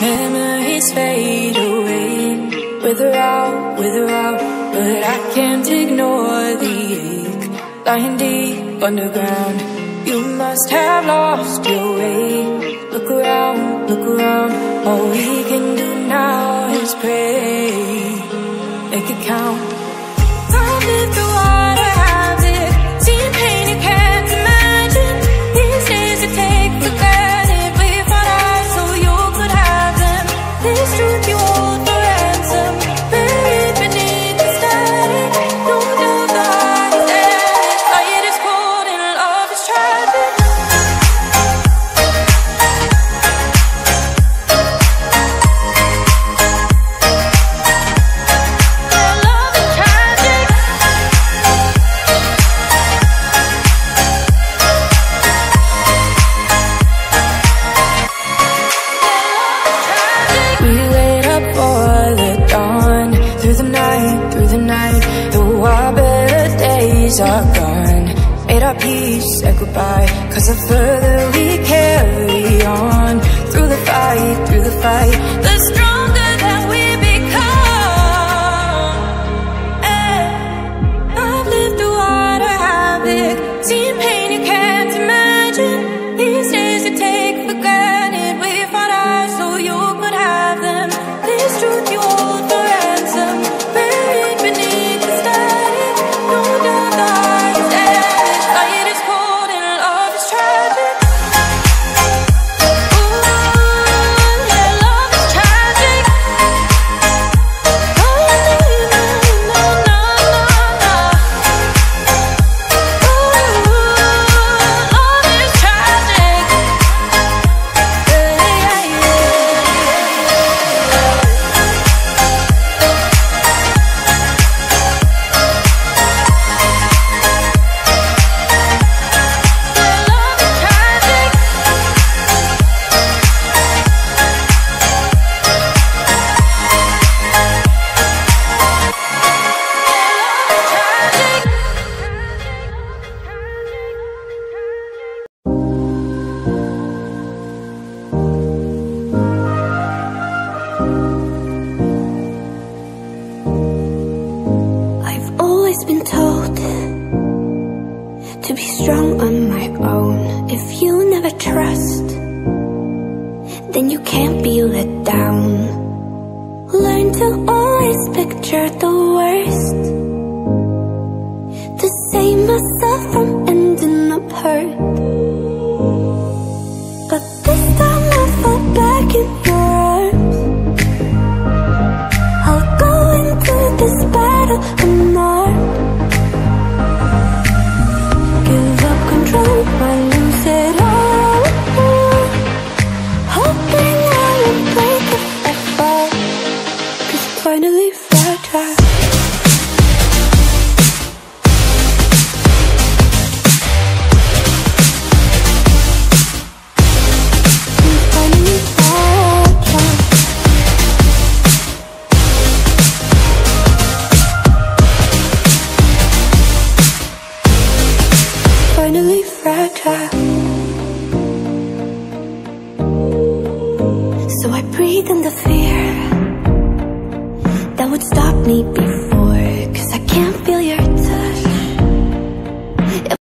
Memories fade away, wither out, but I can't ignore the ache. Lying deep underground, you must have lost your way. Look around, all we can do now is pray. Make it count. I've lived through what I have lived, seen pain you can't imagine. These days you take for granted, but you fought out so you could have them. This truth you hold for ransom, buried beneath the static. No doubt the heart is ended, fight is cold and love is tragic. Are gone, made our peace, said goodbye. Cause the further we carry on, through the fight, the stronger that we become. I've lived through what I have lived, seen pain you can't imagine. These days you take for granted, we fought out so you could have them. This truth you hold for ransom, buried beneath the static. No doubt the heart is ended, fight is cold and love is tragic. Ooh, yeah, love is tragic. Oh, no, no, no, no. Ooh, love is tragic. Yeah, yeah, yeah. I've always been told to be strong on my own. If you never trust, then you can't be let down. Learn to always picture the worst, to save myself from ending up hurt. But this time I'll fall back in your arms. I'll go into this battle unarmed. Give up control, I lose it all. Hoping I won't break if I fall, 'cause I'm finally fragile. I'm finally fragile. Finally fragile. So I breathe in the fear that would stop me before